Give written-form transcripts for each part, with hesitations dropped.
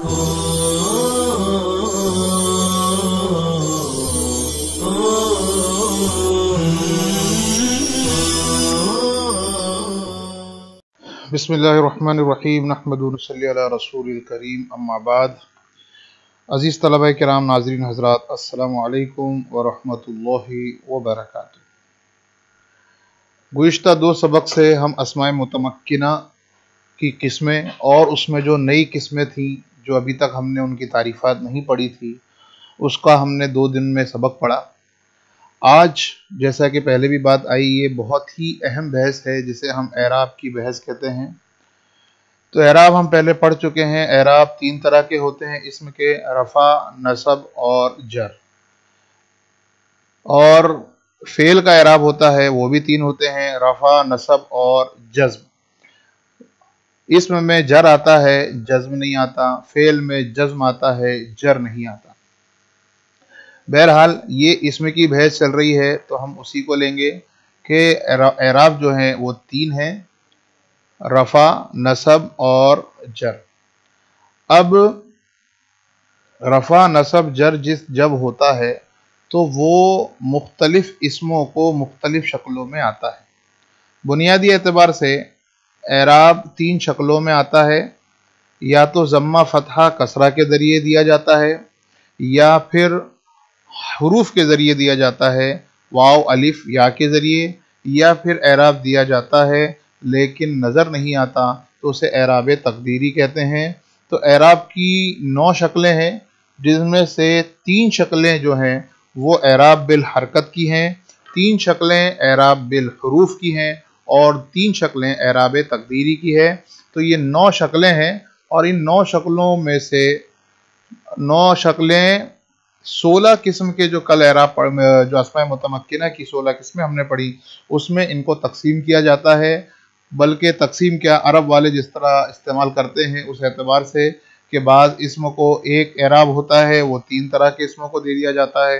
بسم اللہ الرحمن الرحیم نحمدہ ونصلی علی رسول الکریم اما بعد۔ عزیز طلبہ کرام، ناظرین حضرات، السلام علیکم ورحمۃ اللہ وبرکاتہ۔ گزشتہ دو سبق سے ہم اسماء متمکنہ کی قسمیں اور اس میں جو نئی قسمیں تھیں جو ابھی تک ہم نے ان کی تعریفات نہیں پڑھی تھی، اس کا ہم نے 2 دن میں سبق پڑھا۔ آج جیسا کہ پہلے بھی بات آئی، یہ بہت ہی اہم بحث ہے جسے ہم اعراب کی بحث کہتے ہیں۔ تو اعراب ہم پہلے پڑھ چکے ہیں۔ اعراب 3 طرح کے ہوتے ہیں، اسم کے، رفع، نصب اور جر۔ اور فعل کا اعراب ہوتا ہے، وہ بھی 3 ہوتے ہیں، رفع، نصب اور جزم۔ اسم میں جر آتا ہے، جزم نہیں آتا۔ فعل میں جزم آتا ہے، جر نہیں آتا۔ بہرحال یہ اسم کی بحث چل رہی ہے تو ہم اسی کو لیں گے کہ اعراب جو ہیں وہ 3 ہیں، رفع، نصب اور جر۔ اب رفع، نصب، جر جب ہوتا ہے تو وہ مختلف اسموں کو مختلف شکلوں میں آتا ہے۔ بنیادی اعتبار سے اعراب 3 شکلوں میں آتا ہے، یا تو ضمہ، فتحہ، کسرہ کے ذریعے دیا جاتا ہے، یا پھر حروف کے ذریعے دیا جاتا ہے، واو، الف، یا کے ذریعے، یا پھر اعراب دیا جاتا ہے لیکن نظر نہیں آتا تو اسے اعراب تقدیری کہتے ہیں۔ تو اعراب کی 9 شکلیں ہیں، جن میں سے 3 شکلیں جو ہیں وہ اعراب بالحرکت کی ہیں، 3 شکلیں اعراب بالحروف کی ہیں، اور 3 شکلیں اعراب تقدیری کی ہے۔ تو یہ 9 شکلیں ہیں، اور ان 9 شکلوں میں سے 9 شکلیں 16 قسم کے جو کل اعراب جو اسماء متمکنہ کی 16 قسمیں ہم نے پڑھی، اس میں ان کو تقسیم کیا جاتا ہے۔ بلکہ تقسیم کیا، عرب والے جس طرح استعمال کرتے ہیں اس اعتبار سے کہ بعض اسم کو ایک اعراب ہوتا ہے، وہ 3 طرح کے اسموں کو دے دیا جاتا ہے،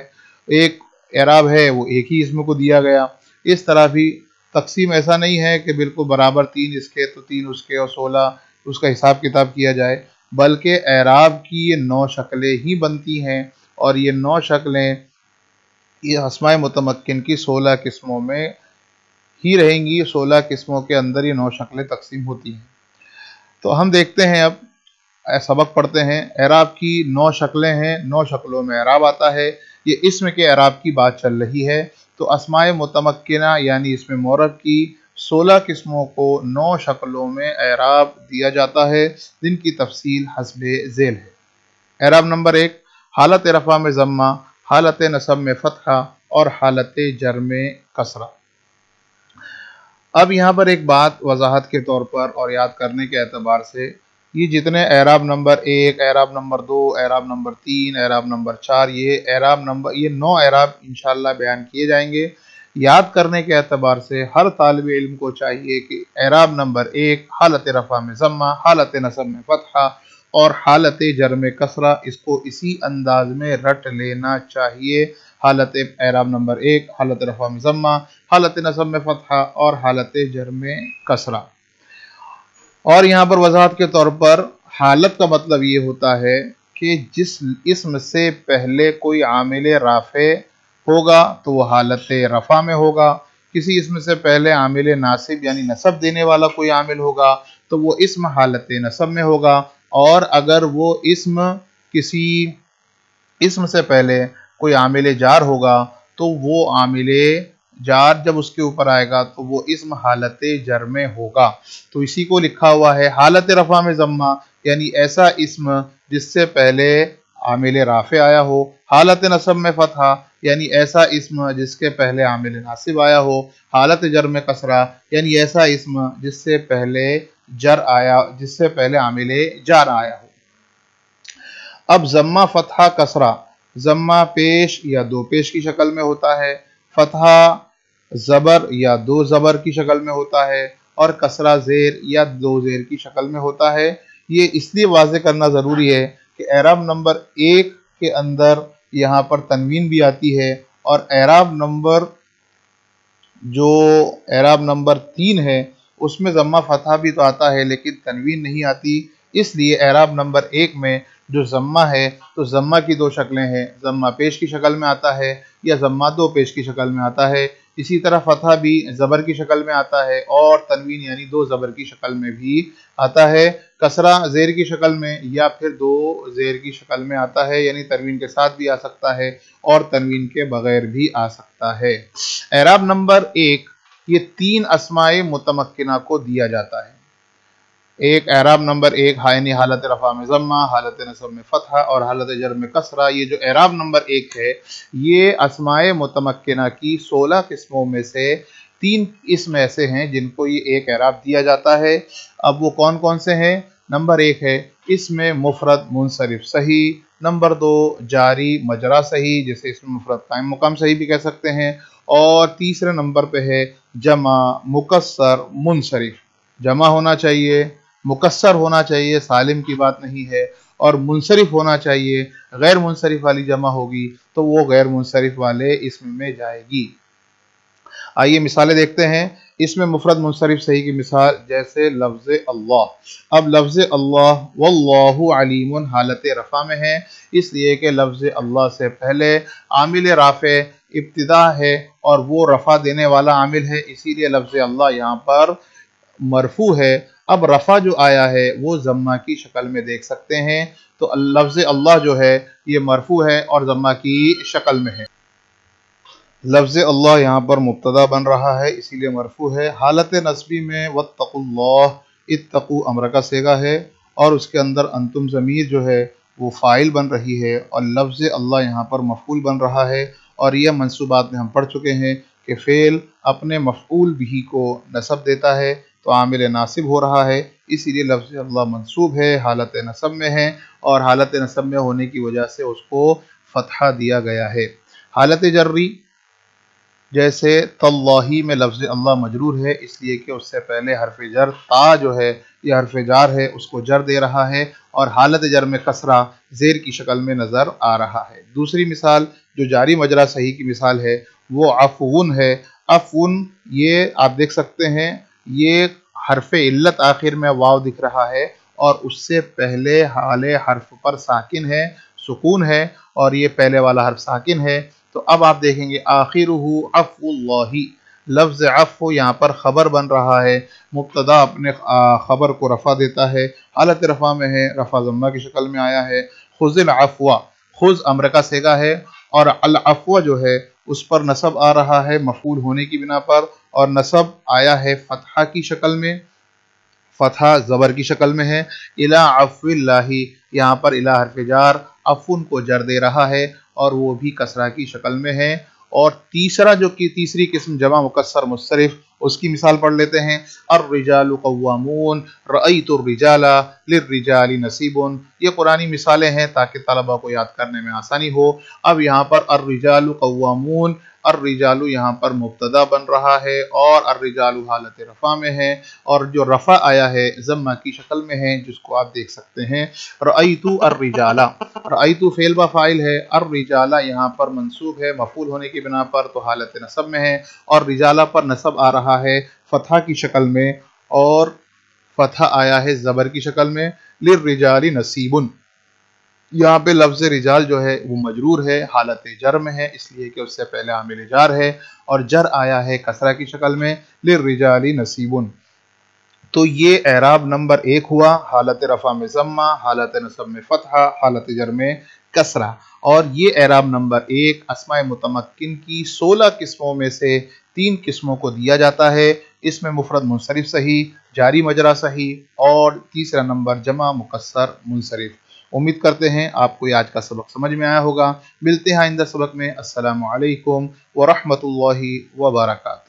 ایک اعراب ہے وہ ایک ہی اسم کو دیا گیا۔ اس طرح بھی تقسیم ایسا نہیں ہے کہ بالکل برابر 3 اس کے تو 3 اس کے اور 16 اس کا حساب کتاب کیا جائے، بلکہ اعراب کی یہ 9 شکلیں ہی بنتی ہیں، اور یہ 9 شکلیں یہ اسماء متمکن کی 16 قسموں میں ہی رہیں گی۔ 16 قسموں کے اندر یہ 9 شکلیں تقسیم ہوتی ہیں۔ تو ہم دیکھتے ہیں، اب سبق پڑھتے ہیں۔ اعراب کی 9 شکلیں ہیں، 9 شکلوں میں اعراب آتا ہے۔ یہ اسم کے اعراب کی بات چل رہی ہے۔ تو اسماء متمکنہ یعنی اسم معرب کی 16 قسموں کو 9 شکلوں میں اعراب دیا جاتا ہے، جن کی تفصیل حسب ذیل ہے۔ اعراب نمبر 1، حالت رفع میں ضمہ، حالت نصب میں فتحہ اور حالت جر میں کسرہ۔ اب یہاں پر ایک بات وضاحت کے طور پر اور یاد کرنے کے اعتبار سے، یہ جتنے اعراب نمبر 1، اعراب نمبر 2، اعراب نمبر 3، اعراب نمبر 4، یہ 9 اعراب انشاءاللہ بیان کیے جائیں گے۔ یاد کرنے کے اعتبار سے ہر طالب علم کو چاہیے کہ اعراب نمبر 1 حالت رفع میں ضمہ، حالت نصب میں فتحہ اور حالت جر میں کسرہ، اس کو اسی انداز میں رٹ لینا چاہیے۔ حالت اعراب نمبر 1 حالت رفع میں ضمہ، حالت نصب میں فتحہ اور حالت جر میں کسرہ۔ اور یہاں پر وضاحت کے طور پر حالت کا مطلب یہ ہوتا ہے کہ جس اسم سے پہلے کوئی عامل رافع ہوگا تو وہ حالت رفع میں ہوگا، کسی اسم سے پہلے عامل ناصب یعنی نصب دینے والا کوئی عامل ہوگا تو وہ اسم حالت نصب میں ہوگا، اور اگر وہ اسم کسی اسم سے پہلے کوئی عامل جار ہوگا تو وہ عامل جار جب اس کے اوپر آئے گا تو وہ اسم حالت جر میں ہوگا۔ تو اسی کو لکھا ہوا ہے حالت رفع میں ضمہ، یعنی ایسا اسم جس سے پہلے عامل رافع آیا ہو، حالت نصب میں فتحہ یعنی ایسا اسم جس کے پہلے عامل ناصب آیا ہو، حالت جر میں کسرہ یعنی ایسا اسم جس سے پہلے عامل جار آیا ہو۔ اب ضمہ، فتحہ، کسرہ، ضمہ پیش یا 2 پیش کی شکل میں ہوتا ہے، فتحہ زبر یا 2 زبر کی شکل میں ہوتا ہے، اور کسرہ زیر یا 2 زیر کی شکل میں ہوتا ہے۔ یہ اس لیے واضح کرنا ضروری ہے کہ اعراب نمبر 1 کے اندر یہاں پر تنوین بھی آتی ہے، اور اعراب نمبر 3 ہے اس میں ضمہ فتحہ بھی تو آتا ہے لیکن تنوین نہیں آتی۔ اس لیے اعراب نمبر 1 میں جو ضمہ ہے تو ضمہ کی دو شکلیں ہیں، ضمہ پیش کی شکل میں آتا ہے یا ضمہ دو پیش کی شکل میں آتا ہے، اسی طرح فتحہ بھی زبر کی شکل میں آتا ہے اور تنوین یعنی دو زبر کی شکل میں بھی آتا ہے، کسرہ زیر کی شکل میں یا پھر دو زیر کی شکل میں آتا ہے، یعنی تنوین کے ساتھ بھی آ سکتا ہے اور تنوین کے بغیر بھی آ سکتا ہے۔ اعراب نمبر 1 یہ 3 اسماء متمکنہ کو دیا جاتا ہے۔ ایک اعراب نمبر 1 یعنی حالت رفع میں ضمہ، حالت نصب میں فتحہ اور حالت جر میں کسرہ، یہ جو اعراب نمبر 1 ہے یہ اسماء متمکنہ کی 16 قسموں میں سے 3 اسم ایسے ہیں جن کو یہ ایک اعراب دیا جاتا ہے۔ اب وہ کون کون سے ہیں؟ نمبر 1 ہے اسم مفرد منصرف صحیح، نمبر 2 جاری مجرا صحیح جسے اسم مفرد قائم مقام صحیح بھی کہہ سکتے ہیں، اور تیسرے نمبر پہ ہے جمع مکسر منصرف، جمع ہونا چاہیے، مکسر ہونا چاہیے، سالم کی بات نہیں ہے، اور منصرف ہونا چاہیے، غیر منصرف والی جمع ہوگی تو وہ غیر منصرف والے اسم میں جائے گی۔ آئیے مثالیں دیکھتے ہیں۔ اس میں مفرد منصرف صحیح کی مثال جیسے لفظ اللہ۔ اب لفظ اللہ واللہ علیم حالت رفع میں ہے، اس لیے کہ لفظ اللہ سے پہلے عامل رافع ابتدا ہے اور وہ رفع دینے والا عامل ہے، اسی لیے لفظ اللہ یہاں پر مرفوع ہے۔ اب رفع جو آیا ہے وہ ضمہ کی شکل میں دیکھ سکتے ہیں، تو لفظ اللہ جو ہے یہ مرفوع ہے اور ضمہ کی شکل میں ہے۔ لفظ اللہ یہاں پر مبتدا بن رہا ہے اسی لیے مرفوع ہے۔ حالت نصبی میں واتقوا اللہ، اتقوا امر کا صیغہ ہے اور اس کے اندر انتم ضمیر جو ہے وہ فاعل بن رہی ہے اور لفظ اللہ یہاں پر مفعول بن رہا ہے، اور یہ منصوبات میں ہم پڑھ چکے ہیں کہ فعل اپنے مفعول بھی کو نصب دیتا ہے تو عامل ناصب ہو رہا ہے، اسی لیے لفظ اللہ منصوب ہے، حالت نصب میں ہے اور حالت نصب میں ہونے کی وجہ سے اس کو فتحہ دیا گیا ہے۔ حالت جری جیسے تاللہ میں لفظ اللہ مجرور ہے اس لیے کہ اس سے پہلے حرف جر تا جو ہے یہ حرف جار ہے اس کو جر دے رہا ہے، اور حالت جر میں کسرہ زیر کی شکل میں نظر آ رہا ہے۔ دوسری مثال جو جاری مجرا صحیح کی مثال ہے وہ عفون ہے۔ عفون یہ آپ دیکھ سکتے ہیں یہ حرف علت آخر میں واو دکھ رہا ہے اور اس سے پہلے حال حرف پر ساکن ہے، سکون ہے، اور یہ پہلے والا حرف ساکن ہے، تو اب آپ دیکھیں گے آخرہ عفو اللہ، لفظ عفو یہاں پر خبر بن رہا ہے، مبتدا اپنے خبر کو رفع دیتا ہے، حالت رفع میں ہے، رفع ضمہ کی شکل میں آیا ہے۔ خذ العفو، خذ امر کا صیغہ ہے اور العفو جو ہے اس پر نصب آ رہا ہے مفعول ہونے کی بنا پر، اور نصب آیا ہے فتحہ کی شکل میں، فتحہ زبر کی شکل میں ہے۔ الی عفو اللہ، یہاں پر الی حرف جار عفون کو جر دے رہا ہے اور وہ بھی کسرہ کی شکل میں ہے۔ اور تیسرا جو کی تیسری قسم جمع مکسر منصرف، اس کی مثال پڑھ لیتے ہیں۔ الرجال قوامون، رأیت الرجال، للرجال نصیب، یہ قرآنی مثالیں ہیں تاکہ طلبہ کو یاد کرنے میں آسانی ہو۔ اب یہاں پر الرجال قوامون، الرجال یہاں پر مبتدا بن رہا ہے اور الرجال حالت رفع میں ہے، اور جو رفع آیا ہے ضمہ کی شکل میں ہے جس کو آپ دیکھ سکتے ہیں۔ رأیت الرجال، رأیت فعل با فاعل ہے، الرجال یہاں پر منصوب ہے مفعول ہونے کی بنا پر تو حالت نصب میں ہے، اور رجالہ پر نصب آ رہا ہے فتحہ کی شکل میں اور فتحہ آیا ہے زبر کی شکل میں۔ للرجال نصیب، یہاں پہ لفظ رجال جو ہے وہ مجرور ہے، حالت جر میں ہے اس لیے کہ اس سے پہلے عامل جار ہے اور جر آیا ہے کسرہ کی شکل میں، للرجال نصیب۔ تو یہ اعراب نمبر 1 ہوا، حالت رفع میں ضمہ، حالت نصب میں فتحہ، حالت جر میں کسرہ، اور یہ اعراب نمبر 1 اسماء متمکن کی 16 قسموں میں سے 3 قسموں کو دیا جاتا ہے۔ اس میں مفرد منصرف صحیح، جاری مجرا صحیح، اور تیسرا نمبر جمع مکسر منصرف۔ امید کرتے ہیں آپ کو آج کا سبق سمجھ میں آیا ہوگا۔ ملتے ہیں آئندہ سبق میں۔ السلام علیکم ورحمۃ اللہ وبرکاتہ۔